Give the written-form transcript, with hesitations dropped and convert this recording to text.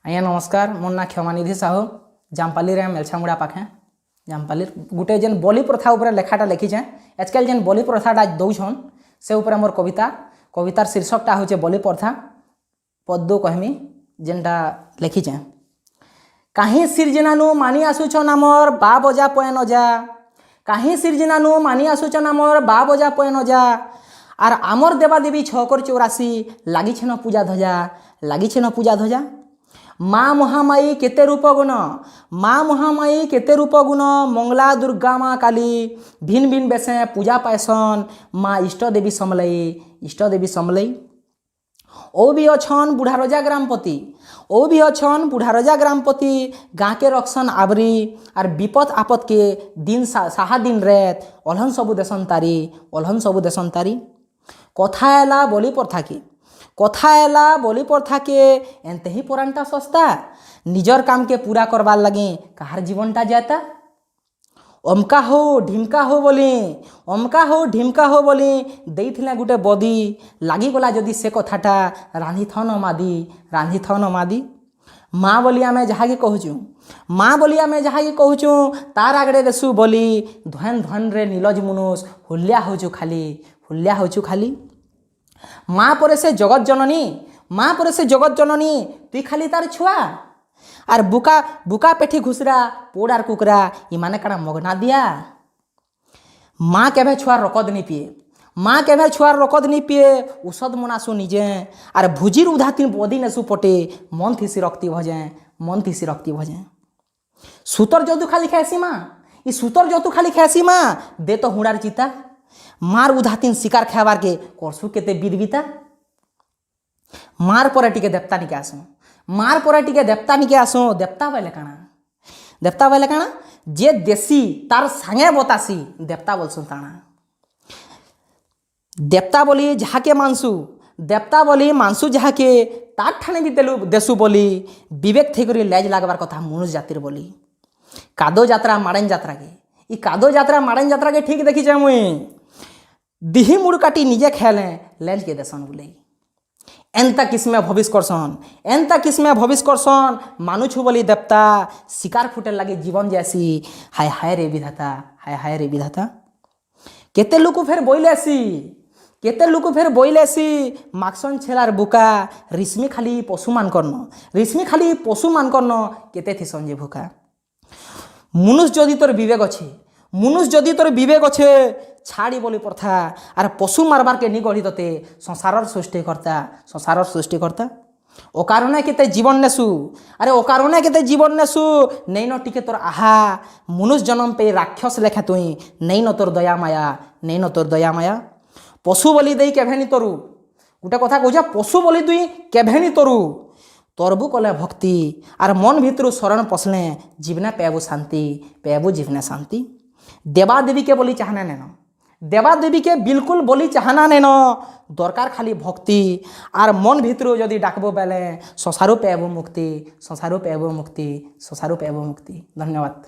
आज्ञा नमस्कार। मोर ना क्षमानिधि साहू जामपाली रे मेलछामुड़ा पाखे जामपाली गोटे जेन बलि प्रथा उपरे लेखाटा लिखिछे। आजकल जेन बलि प्रथाटा दौछन से उपरे मोर कवितार शीर्षकटा होचे बलि प्रथा। पद्दो कहमी जेनटा लिखिछे। काहीं सिरजिनानु मानि आसुछन आमर बा बजा पयन अजा, काहीं सिरजिनानु मानि आसुछन आमर बा बजा पयन अजा, आर आमर देवादेवी 684 लागिछेन पूजा ध्वजा, लागिछेन पूजा ध्वजा। माँ महामाई केते रूप गुण, माँ महामाई केते रूप गुण, मंगला दुर्गा माँ काली भिन्न भिन्न बेसे पूजा पायसन, माँ इष्ट देवी समलई, इष्ट देवी समलई। ओ भी अछन बुढ़ा रजा ग्रामपति, ओ भी अछन बुढ़ा रजा ग्रामपति, गाँ के रक्षन आवरी आर विपद आपद के दिन साहा दिन रेत अलहन सबु देसन तारी, अलहन सबु देसन तारी। कथा एला बलि प्रथा की, कथा एला बलि प्रथा के एनते ही पुराणटा सस्ता, निजर काम के पूरा करवार लगे कहार जीवनटा जाता। अमका हो ढिमका हो बोली, अमका हो ढिमका हो बोली देइथिले गुटे बदी, लागिगला जदि से कथाटा रांधि थन मादी, रांधि थन मादी। माँ बोली आमे जहाँकि कहूँ, माँ बोली आमे जहाँकि कहूँ, तार आगड़े देसु बोली धन धन रे नीलज मुनुष हुलिया होचु खाली, हुलिया होचु खाली। माँ परे से जगत जननी, माँ परे से जगत जननी, तुई खाली तार छुआ आर बुका बुका पेठी घुसरा पोड़ार कुकरा इमाने काना मगना दिया। माँ केभे छुआर रकद नहीं पिए, माँ केभे छुआर रकद नहीं पिए, औषध मनासु निजे आर भुजिर उधातीन बदी नेसु पटे मन थिसी रक्ति भजे, मन थिसी रक्ति भजे। सुतर जदु खाली खेसी माँ, ई सुतर जतु खाली खेसी माँ दे तो हुड़ार चिता, मार उधातीन शिकार खाबार के करसु केते बिदबिता। मार पर टिके देवता निके आसो, मार पर टिके देवता निके आसो। देवता बोले काना, देवता बोले काना जे देसी तार सांगे बतासी देवता बोलसुन ताना। देवता बोली जहाँके मानसु, देवता बोली मानसु जहाँके तार ठाने भी देलु देसु बोली विवेक थी करी लैज लागबार कथा मनुष्य जातिर बोली। कादो यात्रा माड़न यात्रा के, ई कादो यात्रा माड़न यात्रा के ठीक देखी मुई दिही मुड़ काटी निजे खेले लैज के देसन बोले। एंता किस्मे भविष्य करसन, एंता किस्मे भविष्य करसन मानुछु बोली देवता शिकार फुटे लगे जीवन जैसी। हाय हाय रे विधाता, हाय हाय रे विधाता। केते लोक फेर बोइलेसी, केते लोक फेर बोइलेसी माखसन छेलार बुका, रिश्मी खाली पशु मान करन, रिश्मी खाली पशु मान करन केते थी संजे भूका। मनुष्य जदि तोर विवेक अच्छे, मनुष्य जदि तोर विवेक अच्छे छाड़ी बोली प्रथा आर पशु मारबार के निगढ़ी तते संसारर सृष्टि करता, संसारर सृष्टि करता। ओ कारणे केते जीवन नेसु, अरे ओ कारणे केते जीवन नेसु नहीं न टिके तोर आहा मनुष्य जन्म पे राक्षस लेखा तुई नहीं न तोर दया माया, नहीं न तोर दया माया। पशु बलि देई केभेनी तोरु, गोटे कथा कहूछा पशु बलि दुई केभेनी तोरु, तोरबु कले भक्ति आर मन भितरु शरण पसले जीवने पेबु शांति, पेबु जीवने शांति। देवादेवी के बोली चाहना नेन, देवादेवी के बिल्कुल बोली चाहना नेन, दरकार खाली भक्ति आर मन भितरु जदि डाकबो बेले संसारो पेबु मुक्ति, संसारो पेबु मुक्ति, संसारो पेबु मुक्ति। धन्यवाद।